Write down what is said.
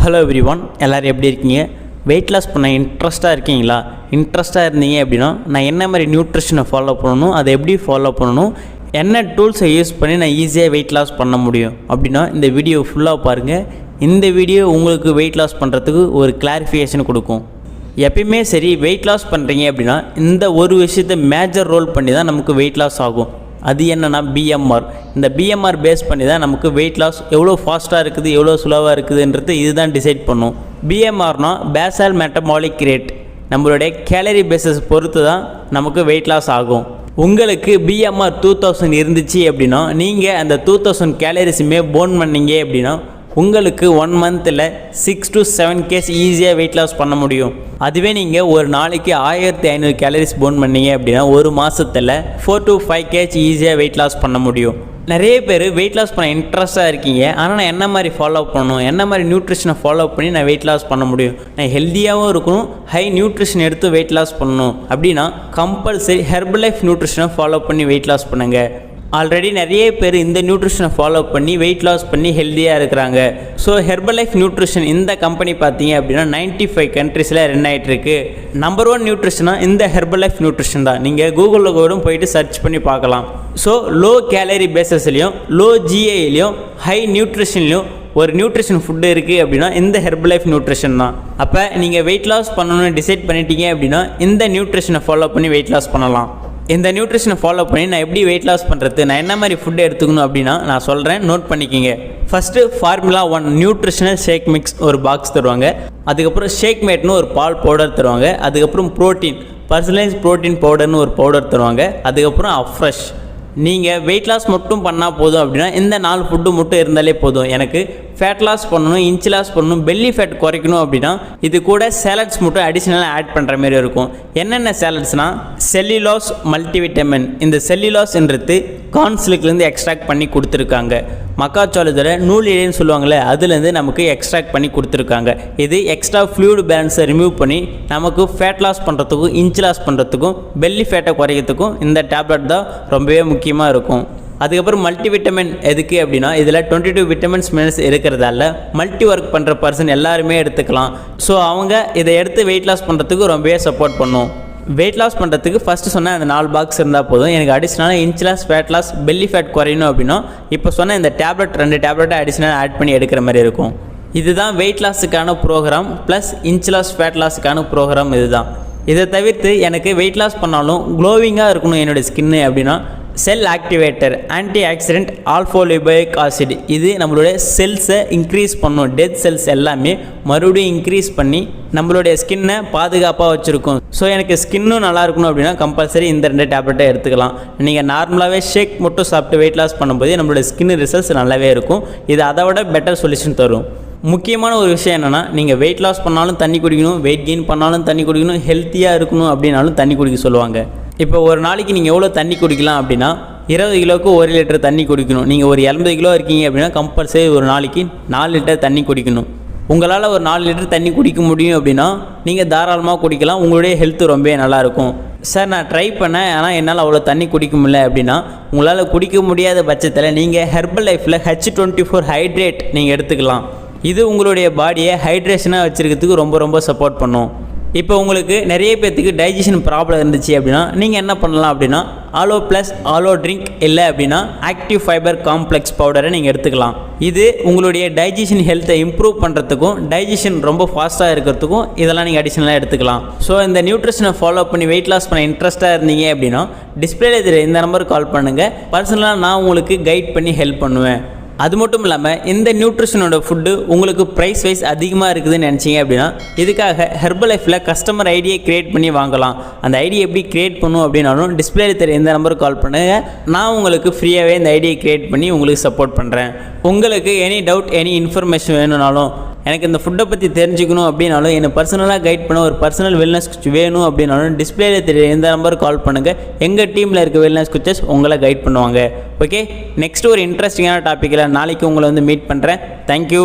Hello everyone, எல்லோரும் எப்படி இருக்கீங்க? வெயிட் லாஸ் பண்ண இன்ட்ரெஸ்ட்டாக இருக்கீங்களா? இன்ட்ரெஸ்ட்டாக இருந்தீங்க அப்படின்னா நான் என்ன மாதிரி நியூட்ரிஷனை ஃபாலோ பண்ணணும், அதை எப்படி ஃபாலோ பண்ணணும், என்ன டூல்ஸை யூஸ் பண்ணி நான் ஈஸியாக வெயிட் லாஸ் பண்ண முடியும் அப்படின்னா இந்த வீடியோ ஃபுல்லாக பாருங்கள். இந்த வீடியோ உங்களுக்கு வெயிட் லாஸ் பண்ணுறதுக்கு ஒரு கிளாரிஃபிகேஷன் கொடுக்கும். எப்பயுமே சரி, வெயிட் லாஸ் பண்ணுறீங்க அப்படின்னா இந்த ஒரு விஷயத்தை மேஜர் ரோல் பண்ணி தான் நமக்கு வெயிட் லாஸ் ஆகும். அது என்னென்னா பிஎம்ஆர். இந்த பிஎம்ஆர் பேஸ் பண்ணி தான் நமக்கு வெயிட் லாஸ் எவ்வளோ ஃபாஸ்ட்டாக இருக்குது, எவ்வளோ ஸ்லோவாக இருக்குதுன்றது இதுதான் டிசைட் பண்ணும். பிஎம்ஆர்னா பேசல் மெட்டபாலிக் ரேட், நம்மளுடைய கேலரி பேஸஸ் பொறுத்து தான் நமக்கு வெயிட் லாஸ் ஆகும். உங்களுக்கு பிஎம்ஆர் 2000 இருந்துச்சு அப்படின்னா நீங்கள் அந்த 2000 கேலரிஸுமே போர்ன் பண்ணீங்க அப்படின்னா உங்களுக்கு 1 மந்தில் 6 to 7 kg ஈஸியாக வெயிட் லாஸ் பண்ண முடியும். அதுவே நீங்கள் ஒரு நாளைக்கு 1500 கேலரிஸ் போர்ன் பண்ணீங்க அப்படின்னா ஒரு மாதத்தில் 4 to 5 kg ஈஸியாக வெயிட் லாஸ் பண்ண முடியும். நிறைய பேர் வெயிட் லாஸ் பண்ண இன்ட்ரெஸ்ட்டாக இருக்கீங்க. ஆனால் நான் என்ன மாதிரி ஃபாலோ பண்ணணும், என்ன மாதிரி நியூட்ரிஷனை ஃபாலோ பண்ணி நான் வெயிட் லாஸ் பண்ண முடியும், நான் ஹெல்த்தியாகவும் இருக்கணும், ஹை நியூட்ரிஷன் எடுத்து வெயிட் லாஸ் பண்ணணும் அப்படின்னா கம்பல்சரி ஹெர்பலைஃப் நியூட்ரிஷனை ஃபாலோ பண்ணி வெயிட் லாஸ் பண்ணுங்கள். ஆல்ரெடி நிறைய பேர் இந்த நியூட்ரிஷனை ஃபாலோ பண்ணி வெயிட் லாஸ் பண்ணி ஹெல்த்தியாக இருக்கிறாங்க. ஸோ ஹெர்பலைஃப் நியூட்ரிஷன் இந்த கம்பெனி பார்த்தீங்க அப்படின்னா 95 கண்ட்ரீஸில் ரன் ஆகிட்டுருக்கு. நம்பர் 1 நியூட்ரிஷனாக இந்த ஹெர்பலைஃப் நியூட்ரிஷன் தான். நீங்கள் கூகுளில் கூட போயிட்டு சர்ச் பண்ணி பார்க்கலாம். ஸோ லோ கேலரி பேஸஸ்லையும் லோ ஜிஐலையும் ஹை நியூட்ரிஷன்லையும் ஒரு நியூட்ரிஷன் ஃபுட்டு இருக்குது அப்படின்னா இந்த ஹெர்பலைஃப் நியூட்ரிஷன் தான். அப்போ நீங்கள் வெயிட் லாஸ் பண்ணணும்னு டிசைட் பண்ணிட்டீங்க அப்படின்னா இந்த நியூட்ரிஷனை ஃபாலோ பண்ணி வெயிட் லாஸ் பண்ணலாம். இந்த நியூட்ரிஷனை ஃபாலோ பண்ணி நான் எப்படி வெயிட் லாஸ் பண்ணுறது, நான் என்ன மாதிரி ஃபுட்டு எடுத்துக்கணும் அப்படின்னா நான் சொல்கிறேன், நோட் பண்ணிக்கிங்க. First formula 1 nutritional shake mix ஒரு பாக்ஸ் தருவாங்க. அதுக்கப்புறம் ஷேக் மேட்னு ஒரு பால் பவுடர் தருவாங்க. அதுக்கப்புறம் ப்ரோட்டீன் பர்சனலைஸ் ப்ரோட்டீன் பவுடர்னு ஒரு பவுடர் தருவாங்க. அதுக்கப்புறம் அஃப்ரெஷ். நீங்கள் வெயிட் லாஸ் மட்டும் பண்ணால் போதும் அப்படின்னா இந்த 4 ஃபுட்டு மட்டும் இருந்தாலே போதும். எனக்கு ஃபேட் லாஸ் பண்ணணும், இன்ச் லாஸ் பண்ணணும், பெல்லி ஃபேட் குறைக்கணும் அப்படின்னா இது கூட சேலட்ஸ் மட்டும் அடிஷ்னலாக ஆட் பண்ணுற மாதிரி இருக்கும். என்னென்ன சேலட்ஸ்னால் செல்லுலோஸ் மல்டிவிட்டமின். இந்த செல்லுலோஸ்ன்றது கார்ன்ஸ்லேருந்து எக்ஸ்ட்ராக்ட் பண்ணி கொடுத்துருக்காங்க. மக்காச்சோளத்தோட நூல் இலைன்னு சொல்லுவாங்களே அதுலேருந்து நமக்கு எக்ஸ்ட்ராக்ட் பண்ணி கொடுத்துருக்காங்க. இது எக்ஸ்ட்ரா ஃப்ளூயிட் பேலன்ஸை ரிமூவ் பண்ணி நமக்கு ஃபேட் லாஸ் பண்ணுறதுக்கும் இன்ச் லாஸ் பண்ணுறதுக்கும் பெல்லி ஃபேட்டை குறைக்கிறதுக்கும் இந்த டேப்லெட் தான் ரொம்பவே முக்கியமாக இருக்கும். அதுக்கப்புறம் மல்டிவிட்டமின் எதுக்கு அப்படின்னா இதில் 22 விட்டமின்ஸ் மினரல்ஸ் இருக்கிறதால மல்டி ஒர்க் பண்ணுற பர்சன் எல்லாருமே எடுத்துக்கலாம். ஸோ அவங்க இதை எடுத்து வெயிட் லாஸ் பண்ணுறதுக்கு ரொம்பவே சப்போர்ட் பண்ணும். வெயிட் லாஸ் பண்ணுறதுக்கு ஃபஸ்ட்டு சொன்ன அந்த 4 பாக்ஸ் இருந்தால் போதும். எனக்கு அடிஷ்னலாக inch loss, fat loss, belly fat குறையணும் அப்படின்னா இப்போ சொன்ன இந்த டேப்லெட் 2 டேப்லெட்டை அடிஷ்னலாக ஆட் பண்ணி எடுக்கிற மாதிரி இருக்கும். இதுதான் வெயிட் லாஸுக்கான program plus inch loss, fat லாஸுக்கான ப்ரோக்ராம் இதுதான். இதை தவிர்த்து எனக்கு வெயிட் லாஸ் பண்ணாலும் க்ளோவிங்காக இருக்கணும் என்னுடைய ஸ்கின்னு அப்படின்னா cell activator antioxidant alpha lipoic acid இது நம்மளுடைய செல்ஸை இன்க்ரீஸ் பண்ணும். டெத் செல்ஸ் எல்லாமே மறுபடியும் இன்க்ரீஸ் பண்ணி நம்மளுடைய ஸ்கின்னை பாதுகாப்பாக வச்சுருக்கும். ஸோ எனக்கு ஸ்கின்னும் நல்லா இருக்கணும் அப்படின்னா கம்பல்சரி இந்த 2 டேப்லெட்டை எடுத்துக்கலாம். நீங்கள் நார்மலாகவே ஷேக் மட்டும் சாப்பிட்டு வெயிட் லாஸ் பண்ணும்போது நம்மளுடைய ஸ்கின் ரிசல்ட்ஸ் நல்லாவே இருக்கும். இது அதை விட பெட்டர் சொல்யூஷன் தரும். முக்கியமான ஒரு விஷயம் என்னென்னா நீங்கள் வெயிட் லாஸ் பண்ணாலும் தண்ணி குடிக்கணும், வெயிட் கெயின் பண்ணாலும் தண்ணி குடிக்கணும், ஹெல்த்தியாக இருக்கணும் அப்படின்னாலும் தண்ணி குடிக்க சொல்லுவாங்க. இப்போ ஒரு நாளைக்கு நீங்கள் எவ்வளோ தண்ணி குடிக்கலாம் அப்படின்னா 20 கிலோவுக்கு 1 லிட்டர் தண்ணி குடிக்கணும். நீங்கள் ஒரு 80 கிலோ இருக்கீங்க அப்படின்னா கம்பல்சரி ஒரு நாளைக்கு 4 லிட்டர் தண்ணி குடிக்கணும். உங்களால் ஒரு 4 லிட்டர் தண்ணி குடிக்க முடியும் அப்படின்னா நீங்கள் தாராளமாக குடிக்கலாம். உங்களுடைய ஹெல்த்து ரொம்பவே நல்லாயிருக்கும். சார் நான் ட்ரை பண்ணேன் ஆனால் என்னால் அவ்வளோ தண்ணி குடிக்க முடியல அப்படின்னா உங்களால் குடிக்க முடியாத பட்சத்தில் நீங்கள் ஹெர்பல் லைஃப்பில் H24 ஹைட்ரேட் நீங்கள் எடுத்துக்கலாம். இது உங்களுடைய பாடியை ஹைட்ரேஷனாக வச்சுருக்கிறதுக்கு ரொம்ப சப்போர்ட் பண்ணும். இப்போ உங்களுக்கு நிறைய பேர்த்துக்கு டைஜஷன் ப்ராப்ளம் இருந்துச்சு அப்படின்னா நீங்கள் என்ன பண்ணலாம் அப்படின்னா ஆலோ ப்ளஸ் ஆலோ ட்ரிங்க் இல்லை அப்படின்னா ஆக்டிவ் ஃபைபர் காம்ப்ளெக்ஸ் பவுடரை நீங்கள் எடுத்துக்கலாம். இது உங்களுடைய டைஜஷன் ஹெல்த்தை இம்ப்ரூவ் பண்ணுறதுக்கும் டைஜஷன் ரொம்ப ஃபாஸ்ட்டாக இருக்கிறதுக்கும் இதெல்லாம் நீங்கள் அடிஷனலாக எடுத்துக்கலாம். ஸோ இந்த நியூட்ரிஷனை ஃபாலோ பண்ணி வெயிட் லாஸ் பண்ண இன்ட்ரெஸ்ட்டாக இருந்தீங்க அப்படின்னா டிஸ்பிளேல தெரியும் இந்த நம்பருக்கு கால் பண்ணுங்கள். பர்சனலாக நான் உங்களுக்கு கைட் பண்ணி ஹெல்ப் பண்ணுவேன். அது மட்டும் இல்லாமல் இந்த நியூட்ரிஷனோட ஃபுட்டு உங்களுக்கு ப்ரைஸ் வைஸ் அதிகமாக இருக்குதுன்னு நினச்சிங்க அப்படின்னா இதுக்காக ஹெர்பல் லைஃப்பில் கஸ்டமர் ஐடியை க்ரியேட் பண்ணி வாங்கலாம். அந்த ஐடியை எப்படி க்ரியேட் பண்ணும் அப்படின்னாலும் டிஸ்பிளேல தெரிய இந்த நம்பருக்கு கால் பண்ணுங்கள். நான் உங்களுக்கு ஃப்ரீயாகவே இந்த ஐடியை க்ரியேட் பண்ணி உங்களுக்கு சப்போர்ட் பண்ணுறேன். உங்களுக்கு எனி டவுட் எனி இன்ஃபர்மேஷன் வேணும்னாலும் எனக்கு இந்த ஃபுட்டை பற்றி தெரிஞ்சுக்கணும் அப்படின்னாலும் என்னை பர்சனலாக கைட் பண்ண ஒரு பர்சனல் வெல்னஸ் கோச் வேணும் அப்படின்னாலும் டிஸ்பிளேல தெரிய இந்த நம்பருக்கு கால் பண்ணுங்கள். எங்கள் டீமில் இருக்க வெல்னஸ் கோச்சஸ் உங்களை கைட் பண்ணுவாங்க. ஓகே, நெக்ஸ்ட் ஒரு இன்ட்ரெஸ்டிங்கான டாப்பிக்கில் நாளைக்கு உங்களை மீட் பண்ணுறேன். தேங்க்யூ.